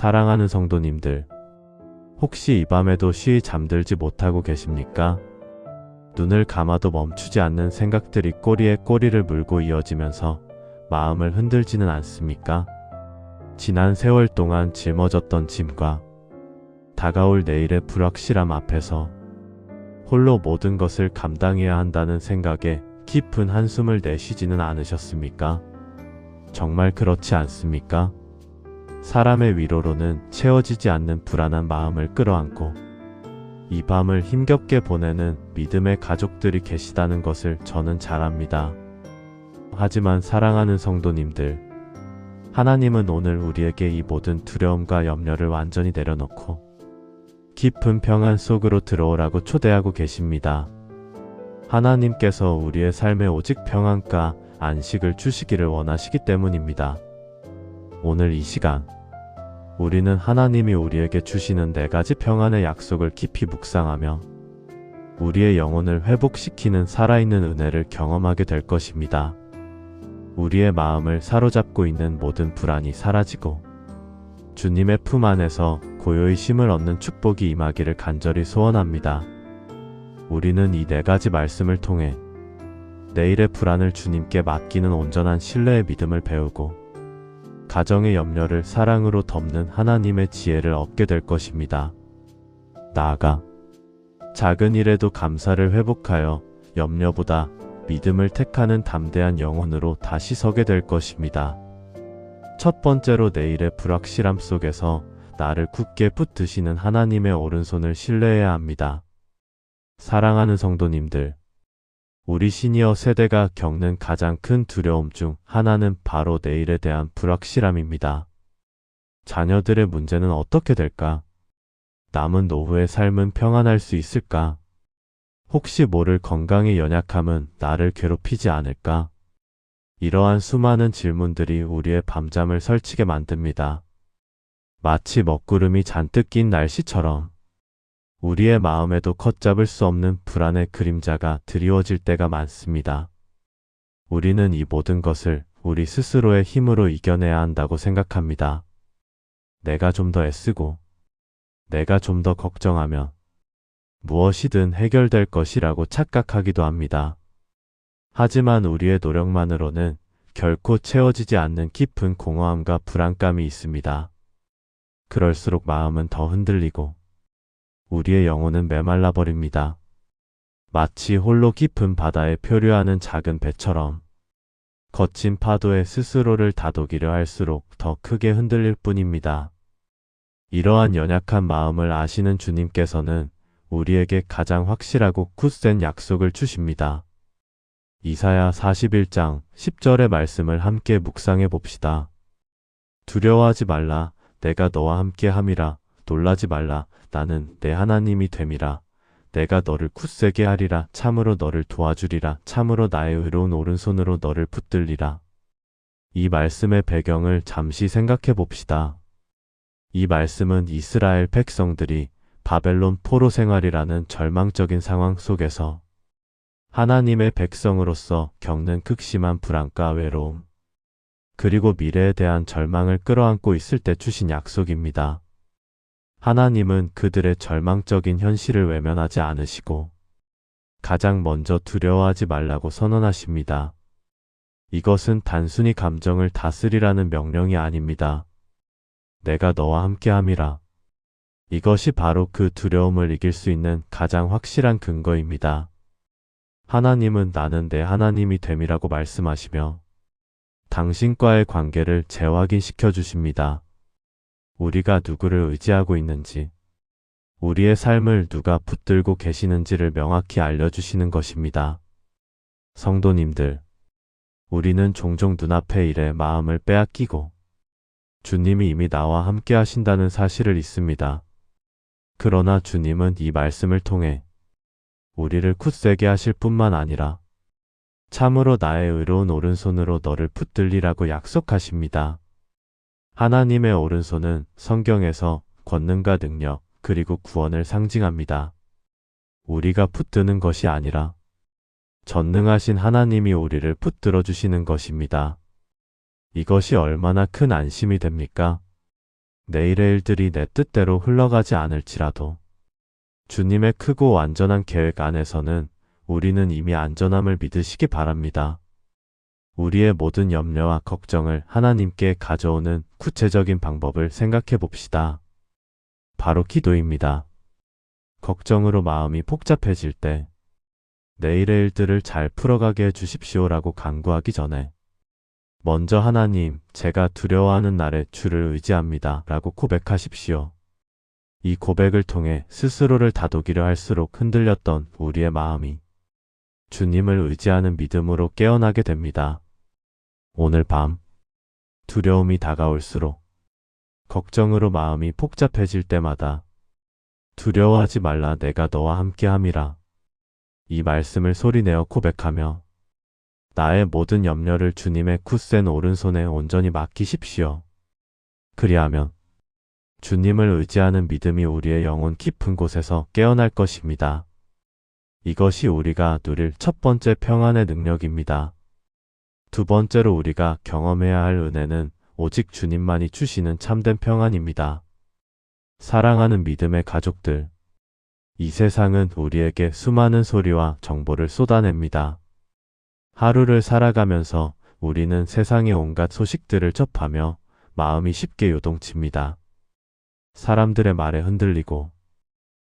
사랑하는 성도님들, 혹시 이 밤에도 쉬이 잠들지 못하고 계십니까? 눈을 감아도 멈추지 않는 생각들이 꼬리에 꼬리를 물고 이어지면서 마음을 흔들지는 않습니까? 지난 세월 동안 짊어졌던 짐과 다가올 내일의 불확실함 앞에서 홀로 모든 것을 감당해야 한다는 생각에 깊은 한숨을 내쉬지는 않으셨습니까? 정말 그렇지 않습니까? 사람의 위로로는 채워지지 않는 불안한 마음을 끌어안고 이 밤을 힘겹게 보내는 믿음의 가족들이 계시다는 것을 저는 잘 압니다. 하지만 사랑하는 성도님들, 하나님은 오늘 우리에게 이 모든 두려움과 염려를 완전히 내려놓고 깊은 평안 속으로 들어오라고 초대하고 계십니다. 하나님께서 우리의 삶에 오직 평안과 안식을 주시기를 원하시기 때문입니다. 오늘 이 시간, 우리는 하나님이 우리에게 주시는 4가지 평안의 약속을 깊이 묵상하며 우리의 영혼을 회복시키는 살아있는 은혜를 경험하게 될 것입니다. 우리의 마음을 사로잡고 있는 모든 불안이 사라지고 주님의 품 안에서 고요히 쉼을 얻는 축복이 임하기를 간절히 소원합니다. 우리는 이 4가지 말씀을 통해 내일의 불안을 주님께 맡기는 온전한 신뢰의 믿음을 배우고 가정의 염려를 사랑으로 덮는 하나님의 지혜를 얻게 될 것입니다. 나아가 작은 일에도 감사를 회복하여 염려보다 믿음을 택하는 담대한 영혼으로 다시 서게 될 것입니다. 첫 번째로 내일의 불확실함 속에서 나를 굳게 붙드시는 하나님의 오른손을 신뢰해야 합니다. 사랑하는 성도님들, 우리 시니어 세대가 겪는 가장 큰 두려움 중 하나는 바로 내일에 대한 불확실함입니다. 자녀들의 문제는 어떻게 될까? 남은 노후의 삶은 평안할 수 있을까? 혹시 모를 건강의 연약함은 나를 괴롭히지 않을까? 이러한 수많은 질문들이 우리의 밤잠을 설치게 만듭니다. 마치 먹구름이 잔뜩 낀 날씨처럼 우리의 마음에도 걷잡을 수 없는 불안의 그림자가 드리워질 때가 많습니다. 우리는 이 모든 것을 우리 스스로의 힘으로 이겨내야 한다고 생각합니다. 내가 좀 더 애쓰고 내가 좀 더 걱정하면 무엇이든 해결될 것이라고 착각하기도 합니다. 하지만 우리의 노력만으로는 결코 채워지지 않는 깊은 공허함과 불안감이 있습니다. 그럴수록 마음은 더 흔들리고 우리의 영혼은 메말라 버립니다. 마치 홀로 깊은 바다에 표류하는 작은 배처럼 거친 파도에 스스로를 다독이려 할수록 더 크게 흔들릴 뿐입니다. 이러한 연약한 마음을 아시는 주님께서는 우리에게 가장 확실하고 굳센 약속을 주십니다. 이사야 41장 10절의 말씀을 함께 묵상해 봅시다. 두려워하지 말라, 내가 너와 함께 함이라. 놀라지 말라, 나는 내 하나님이 됨이라. 내가 너를 굳세게 하리라. 참으로 너를 도와주리라. 참으로 나의 의로운 오른손으로 너를 붙들리라. 이 말씀의 배경을 잠시 생각해 봅시다. 이 말씀은 이스라엘 백성들이 바벨론 포로 생활이라는 절망적인 상황 속에서 하나님의 백성으로서 겪는 극심한 불안과 외로움, 그리고 미래에 대한 절망을 끌어안고 있을 때 주신 약속입니다. 하나님은 그들의 절망적인 현실을 외면하지 않으시고 가장 먼저 두려워하지 말라고 선언하십니다. 이것은 단순히 감정을 다스리라는 명령이 아닙니다. 내가 너와 함께함이라. 이것이 바로 그 두려움을 이길 수 있는 가장 확실한 근거입니다. 하나님은 나는 내 하나님이 됨이라고 말씀하시며 당신과의 관계를 재확인시켜 주십니다. 우리가 누구를 의지하고 있는지, 우리의 삶을 누가 붙들고 계시는지를 명확히 알려주시는 것입니다. 성도님들, 우리는 종종 눈앞의 일에 마음을 빼앗기고 주님이 이미 나와 함께 하신다는 사실을 잊습니다. 그러나 주님은 이 말씀을 통해 우리를 굳세게 하실 뿐만 아니라 참으로 나의 의로운 오른손으로 너를 붙들리라고 약속하십니다. 하나님의 오른손은 성경에서 권능과 능력 그리고 구원을 상징합니다. 우리가 붙드는 것이 아니라 전능하신 하나님이 우리를 붙들어 주시는 것입니다. 이것이 얼마나 큰 안심이 됩니까? 내일의 일들이 내 뜻대로 흘러가지 않을지라도 주님의 크고 완전한 계획 안에서는 우리는 이미 안전함을 믿으시기 바랍니다. 우리의 모든 염려와 걱정을 하나님께 가져오는 구체적인 방법을 생각해 봅시다. 바로 기도입니다. 걱정으로 마음이 복잡해질 때 내일의 일들을 잘 풀어가게 해주십시오라고 간구하기 전에 먼저 하나님, 제가 두려워하는 날에 주를 의지합니다 라고 고백하십시오. 이 고백을 통해 스스로를 다독이려 할수록 흔들렸던 우리의 마음이 주님을 의지하는 믿음으로 깨어나게 됩니다. 오늘 밤 두려움이 다가올수록 걱정으로 마음이 복잡해질 때마다 두려워하지 말라 내가 너와 함께함이라 이 말씀을 소리내어 고백하며 나의 모든 염려를 주님의 굳센 오른손에 온전히 맡기십시오. 그리하면 주님을 의지하는 믿음이 우리의 영혼 깊은 곳에서 깨어날 것입니다. 이것이 우리가 누릴 첫 번째 평안의 능력입니다. 두 번째로 우리가 경험해야 할 은혜는 오직 주님만이 주시는 참된 평안입니다. 사랑하는 믿음의 가족들, 이 세상은 우리에게 수많은 소리와 정보를 쏟아냅니다. 하루를 살아가면서 우리는 세상의 온갖 소식들을 접하며 마음이 쉽게 요동칩니다. 사람들의 말에 흔들리고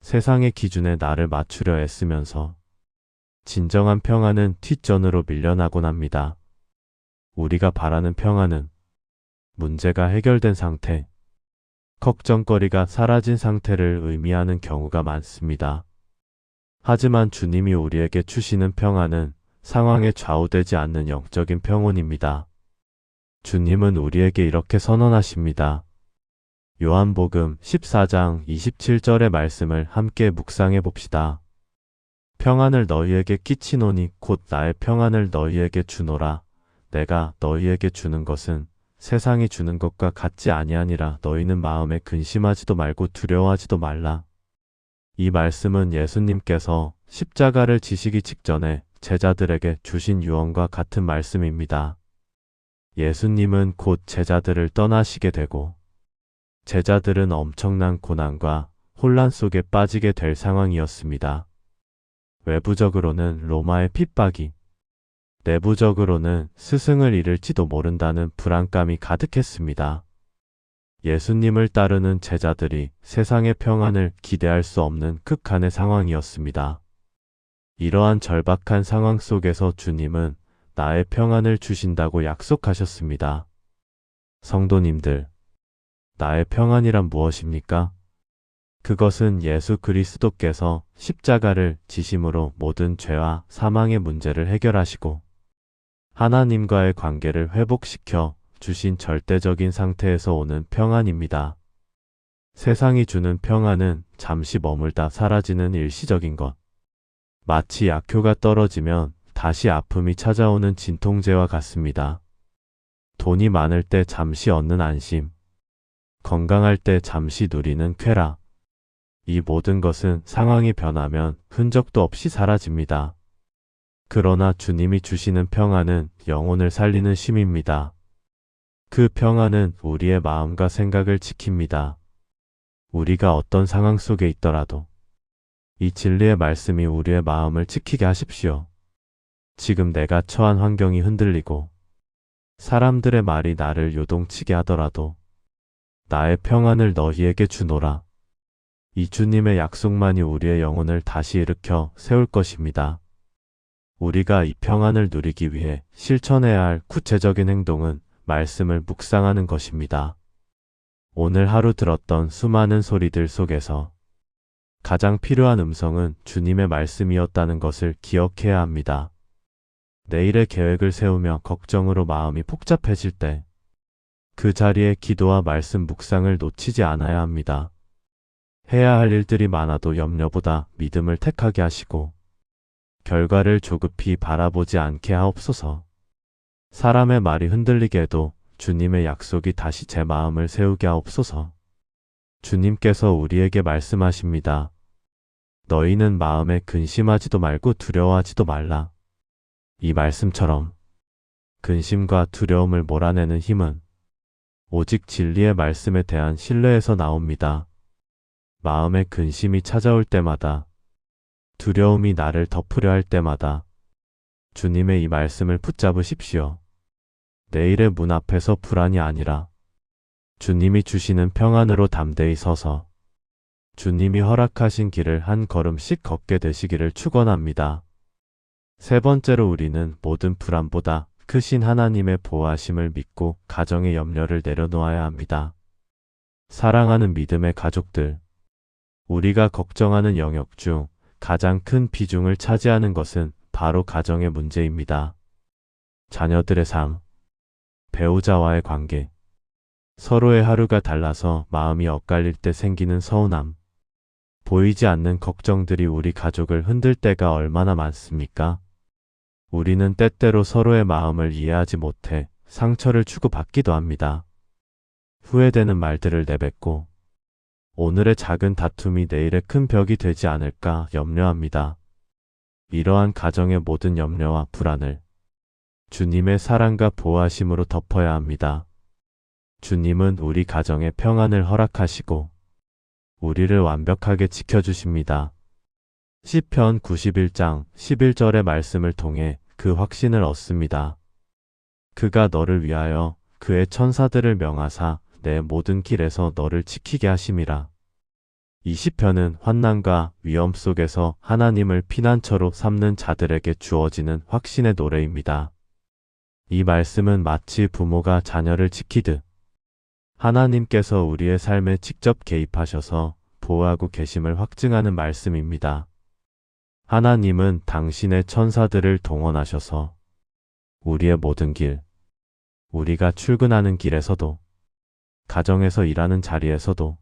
세상의 기준에 나를 맞추려 애쓰면서 진정한 평안은 뒷전으로 밀려나곤 합니다. 우리가 바라는 평안은 문제가 해결된 상태, 걱정거리가 사라진 상태를 의미하는 경우가 많습니다. 하지만 주님이 우리에게 주시는 평안은 상황에 좌우되지 않는 영적인 평온입니다. 주님은 우리에게 이렇게 선언하십니다. 요한복음 14장 27절의 말씀을 함께 묵상해 봅시다. 평안을 너희에게 끼치노니 곧 나의 평안을 너희에게 주노라. 내가 너희에게 주는 것은 세상이 주는 것과 같지 아니하니라. 너희는 마음에 근심하지도 말고 두려워하지도 말라. 이 말씀은 예수님께서 십자가를 지시기 직전에 제자들에게 주신 유언과 같은 말씀입니다. 예수님은 곧 제자들을 떠나시게 되고 제자들은 엄청난 고난과 혼란 속에 빠지게 될 상황이었습니다. 외부적으로는 로마의 핍박이, 내부적으로는 스승을 잃을지도 모른다는 불안감이 가득했습니다. 예수님을 따르는 제자들이 세상의 평안을 기대할 수 없는 극한의 상황이었습니다. 이러한 절박한 상황 속에서 주님은 나의 평안을 주신다고 약속하셨습니다. 성도님들, 나의 평안이란 무엇입니까? 그것은 예수 그리스도께서 십자가를 지심으로 모든 죄와 사망의 문제를 해결하시고 하나님과의 관계를 회복시켜 주신 절대적인 상태에서 오는 평안입니다. 세상이 주는 평안은 잠시 머물다 사라지는 일시적인 것. 마치 약효가 떨어지면 다시 아픔이 찾아오는 진통제와 같습니다. 돈이 많을 때 잠시 얻는 안심, 건강할 때 잠시 누리는 쾌락. 이 모든 것은 상황이 변하면 흔적도 없이 사라집니다. 그러나 주님이 주시는 평안은 영혼을 살리는 쉼입니다. 그 평안은 우리의 마음과 생각을 지킵니다. 우리가 어떤 상황 속에 있더라도 이 진리의 말씀이 우리의 마음을 지키게 하십시오. 지금 내가 처한 환경이 흔들리고 사람들의 말이 나를 요동치게 하더라도 나의 평안을 너희에게 주노라. 이 주님의 약속만이 우리의 영혼을 다시 일으켜 세울 것입니다. 우리가 이 평안을 누리기 위해 실천해야 할 구체적인 행동은 말씀을 묵상하는 것입니다. 오늘 하루 들었던 수많은 소리들 속에서 가장 필요한 음성은 주님의 말씀이었다는 것을 기억해야 합니다. 내일의 계획을 세우며 걱정으로 마음이 복잡해질 때 그 자리에 기도와 말씀 묵상을 놓치지 않아야 합니다. 해야 할 일들이 많아도 염려보다 믿음을 택하게 하시고 결과를 조급히 바라보지 않게 하옵소서. 사람의 말이 흔들리게 해도 주님의 약속이 다시 제 마음을 세우게 하옵소서. 주님께서 우리에게 말씀하십니다. 너희는 마음에 근심하지도 말고 두려워하지도 말라. 이 말씀처럼 근심과 두려움을 몰아내는 힘은 오직 진리의 말씀에 대한 신뢰에서 나옵니다. 마음에 근심이 찾아올 때마다, 두려움이 나를 덮으려 할 때마다 주님의 이 말씀을 붙잡으십시오. 내일의 문 앞에서 불안이 아니라 주님이 주시는 평안으로 담대히 서서 주님이 허락하신 길을 한 걸음씩 걷게 되시기를 축원합니다. 세 번째로 우리는 모든 불안보다 크신 하나님의 보호하심을 믿고 가정의 염려를 내려놓아야 합니다. 사랑하는 믿음의 가족들, 우리가 걱정하는 영역 중 가장 큰 비중을 차지하는 것은 바로 가정의 문제입니다. 자녀들의 삶, 배우자와의 관계, 서로의 하루가 달라서 마음이 엇갈릴 때 생기는 서운함, 보이지 않는 걱정들이 우리 가족을 흔들 때가 얼마나 많습니까? 우리는 때때로 서로의 마음을 이해하지 못해 상처를 주고받기도 합니다. 후회되는 말들을 내뱉고 오늘의 작은 다툼이 내일의 큰 벽이 되지 않을까 염려합니다. 이러한 가정의 모든 염려와 불안을 주님의 사랑과 보호하심으로 덮어야 합니다. 주님은 우리 가정에 평안을 허락하시고 우리를 완벽하게 지켜주십니다. 시편 91장 11절의 말씀을 통해 그 확신을 얻습니다. 그가 너를 위하여 그의 천사들을 명하사 내 모든 길에서 너를 지키게 하심이라. 이 시편은 환난과 위험 속에서 하나님을 피난처로 삼는 자들에게 주어지는 확신의 노래입니다. 이 말씀은 마치 부모가 자녀를 지키듯 하나님께서 우리의 삶에 직접 개입하셔서 보호하고 계심을 확증하는 말씀입니다. 하나님은 당신의 천사들을 동원하셔서 우리의 모든 길, 우리가 출근하는 길에서도, 가정에서 일하는 자리에서도,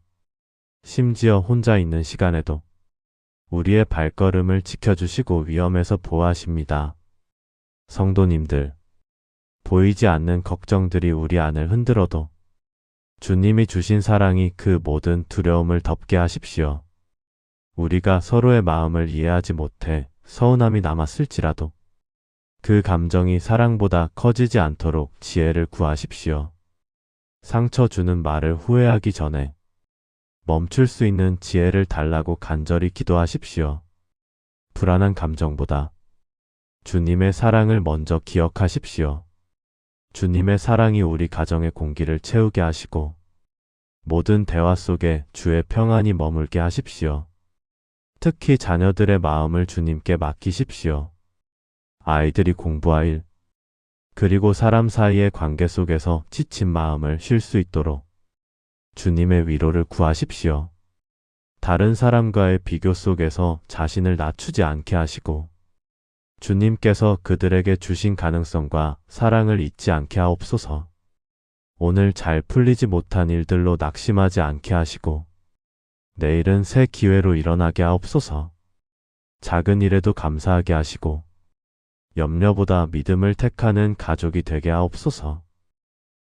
심지어 혼자 있는 시간에도 우리의 발걸음을 지켜주시고 위험에서 보호하십니다. 성도님들, 보이지 않는 걱정들이 우리 안을 흔들어도 주님이 주신 사랑이 그 모든 두려움을 덮게 하십시오. 우리가 서로의 마음을 이해하지 못해 서운함이 남았을지라도 그 감정이 사랑보다 커지지 않도록 지혜를 구하십시오. 상처 주는 말을 후회하기 전에 멈출 수 있는 지혜를 달라고 간절히 기도하십시오. 불안한 감정보다 주님의 사랑을 먼저 기억하십시오. 주님의 사랑이 우리 가정의 공기를 채우게 하시고 모든 대화 속에 주의 평안이 머물게 하십시오. 특히 자녀들의 마음을 주님께 맡기십시오. 아이들이 공부할 일, 그리고 사람 사이의 관계 속에서 지친 마음을 쉴 수 있도록 주님의 위로를 구하십시오. 다른 사람과의 비교 속에서 자신을 낮추지 않게 하시고 주님께서 그들에게 주신 가능성과 사랑을 잊지 않게 하옵소서. 오늘 잘 풀리지 못한 일들로 낙심하지 않게 하시고 내일은 새 기회로 일어나게 하옵소서. 작은 일에도 감사하게 하시고 염려보다 믿음을 택하는 가족이 되게 하옵소서.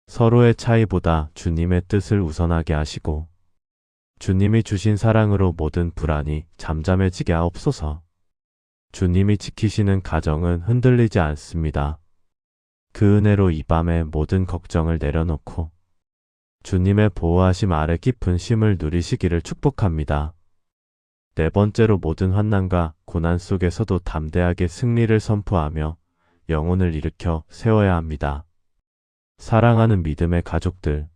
서로의 차이보다 주님의 뜻을 우선하게 하시고 주님이 주신 사랑으로 모든 불안이 잠잠해지게 하옵소서. 주님이 지키시는 가정은 흔들리지 않습니다. 그 은혜로 이 밤에 모든 걱정을 내려놓고 주님의 보호하심 아래 깊은 쉼을 누리시기를 축복합니다. 네 번째로 모든 환난과 고난 속에서도 담대하게 승리를 선포하며 영혼을 일으켜 세워야 합니다. 사랑하는 믿음의 가족들,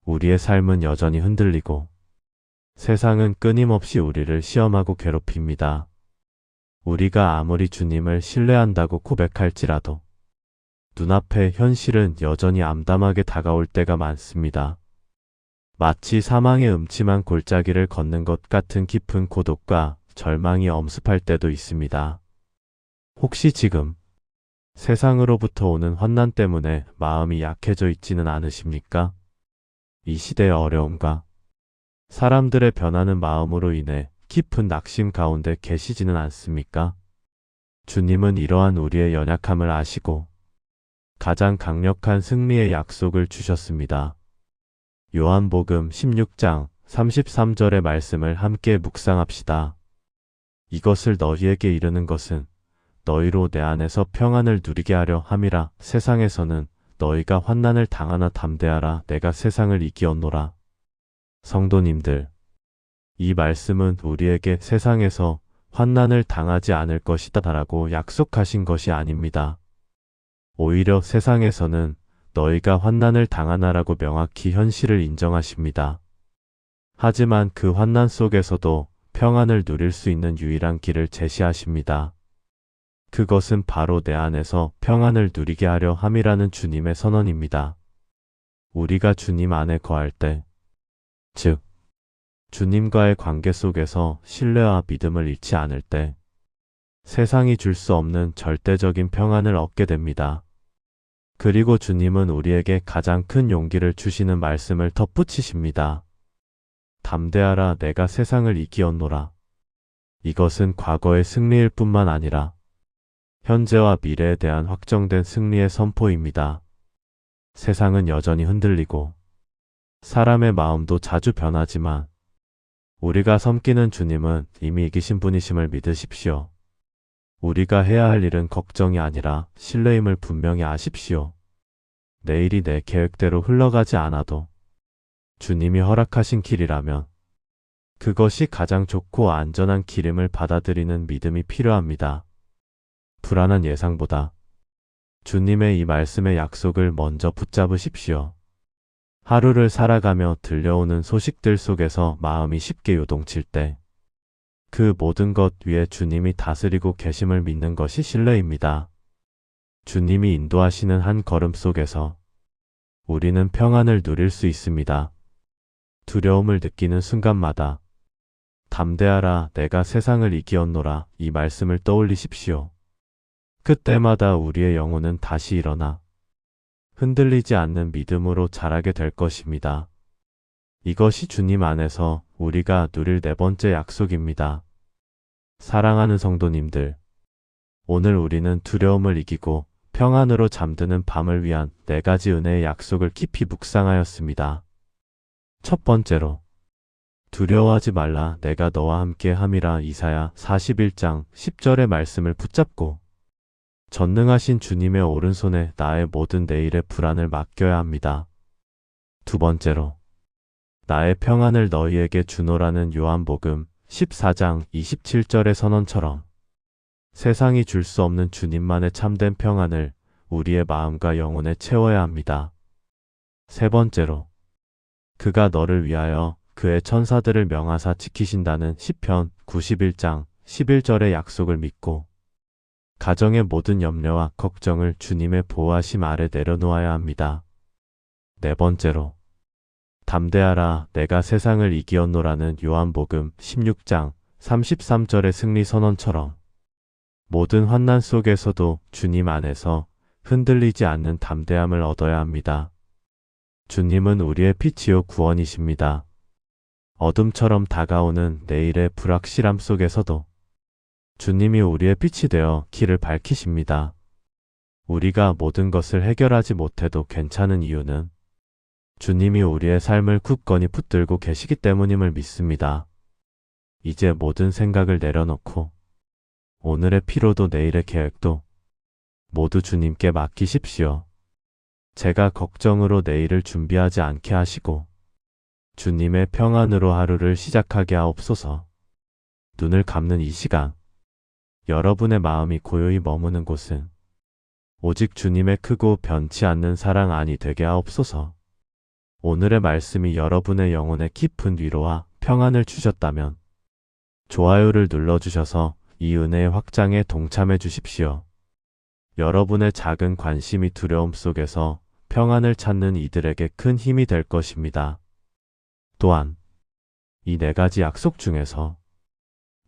우리의 삶은 여전히 흔들리고 세상은 끊임없이 우리를 시험하고 괴롭힙니다. 우리가 아무리 주님을 신뢰한다고 고백할지라도 눈앞의 현실은 여전히 암담하게 다가올 때가 많습니다. 마치 사망의 음침한 골짜기를 걷는 것 같은 깊은 고독과 절망이 엄습할 때도 있습니다. 혹시 지금 세상으로부터 오는 환난 때문에 마음이 약해져 있지는 않으십니까? 이 시대의 어려움과 사람들의 변하는 마음으로 인해 깊은 낙심 가운데 계시지는 않습니까? 주님은 이러한 우리의 연약함을 아시고 가장 강력한 승리의 약속을 주셨습니다. 요한복음 16장 33절의 말씀을 함께 묵상합시다. 이것을 너희에게 이르는 것은 너희로 내 안에서 평안을 누리게 하려 함이라. 세상에서는 너희가 환난을 당하나 담대하라. 내가 세상을 이기었노라. 성도님들, 이 말씀은 우리에게 세상에서 환난을 당하지 않을 것이다 라고 약속하신 것이 아닙니다. 오히려 세상에서는 너희가 환난을 당하나라고 명확히 현실을 인정하십니다. 하지만 그 환난 속에서도 평안을 누릴 수 있는 유일한 길을 제시하십니다. 그것은 바로 내 안에서 평안을 누리게 하려 함이라는 주님의 선언입니다. 우리가 주님 안에 거할 때, 즉, 주님과의 관계 속에서 신뢰와 믿음을 잃지 않을 때, 세상이 줄 수 없는 절대적인 평안을 얻게 됩니다. 그리고 주님은 우리에게 가장 큰 용기를 주시는 말씀을 덧붙이십니다. 담대하라. 내가 세상을 이기었노라. 이것은 과거의 승리일 뿐만 아니라 현재와 미래에 대한 확정된 승리의 선포입니다. 세상은 여전히 흔들리고 사람의 마음도 자주 변하지만 우리가 섬기는 주님은 이미 이기신 분이심을 믿으십시오. 우리가 해야 할 일은 걱정이 아니라 신뢰임을 분명히 아십시오. 내일이 내 계획대로 흘러가지 않아도 주님이 허락하신 길이라면 그것이 가장 좋고 안전한 길임을 받아들이는 믿음이 필요합니다. 불안한 예상보다 주님의 이 말씀의 약속을 먼저 붙잡으십시오. 하루를 살아가며 들려오는 소식들 속에서 마음이 쉽게 요동칠 때 그 모든 것 위에 주님이 다스리고 계심을 믿는 것이 신뢰입니다. 주님이 인도하시는 한 걸음 속에서 우리는 평안을 누릴 수 있습니다. 두려움을 느끼는 순간마다 담대하라. 내가 세상을 이기었노라. 이 말씀을 떠올리십시오. 그때마다 우리의 영혼은 다시 일어나 흔들리지 않는 믿음으로 자라게 될 것입니다. 이것이 주님 안에서 우리가 누릴 네 번째 약속입니다. 사랑하는 성도님들, 오늘 우리는 두려움을 이기고 평안으로 잠드는 밤을 위한 네 가지 은혜의 약속을 깊이 묵상하였습니다. 첫 번째로, 두려워하지 말라. 내가 너와 함께 함이라. 이사야 41장 10절의 말씀을 붙잡고 전능하신 주님의 오른손에 나의 모든 내일의 불안을 맡겨야 합니다. 두 번째로, 나의 평안을 너희에게 주노라는 요한복음 14장 27절의 선언처럼 세상이 줄 수 없는 주님만의 참된 평안을 우리의 마음과 영혼에 채워야 합니다. 세 번째로, 그가 너를 위하여 그의 천사들을 명하사 지키신다는 시편 91장 11절의 약속을 믿고 가정의 모든 염려와 걱정을 주님의 보호하심 아래 내려놓아야 합니다. 네 번째로, 담대하라. 내가 세상을 이기었노라는 요한복음 16장 33절의 승리 선언처럼 모든 환난 속에서도 주님 안에서 흔들리지 않는 담대함을 얻어야 합니다. 주님은 우리의 빛이요 구원이십니다. 어둠처럼 다가오는 내일의 불확실함 속에서도 주님이 우리의 빛이 되어 길을 밝히십니다. 우리가 모든 것을 해결하지 못해도 괜찮은 이유는 주님이 우리의 삶을 굳건히 붙들고 계시기 때문임을 믿습니다. 이제 모든 생각을 내려놓고 오늘의 피로도 내일의 계획도 모두 주님께 맡기십시오. 제가 걱정으로 내일을 준비하지 않게 하시고 주님의 평안으로 하루를 시작하게 하옵소서. 눈을 감는 이 시간, 여러분의 마음이 고요히 머무는 곳은 오직 주님의 크고 변치 않는 사랑 안이 되게 하옵소서. 오늘의 말씀이 여러분의 영혼에 깊은 위로와 평안을 주셨다면 좋아요를 눌러주셔서 이 은혜의 확장에 동참해 주십시오. 여러분의 작은 관심이 두려움 속에서 평안을 찾는 이들에게 큰 힘이 될 것입니다. 또한 이 네 가지 약속 중에서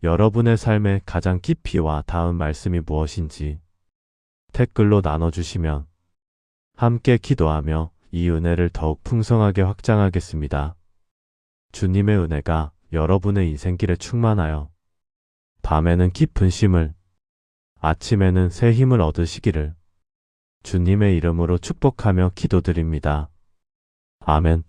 여러분의 삶에 가장 깊이 와 닿은 말씀이 무엇인지 댓글로 나눠주시면 함께 기도하며 이 은혜를 더욱 풍성하게 확장하겠습니다. 주님의 은혜가 여러분의 인생길에 충만하여 밤에는 깊은 쉼을, 아침에는 새 힘을 얻으시기를 주님의 이름으로 축복하며 기도드립니다. 아멘.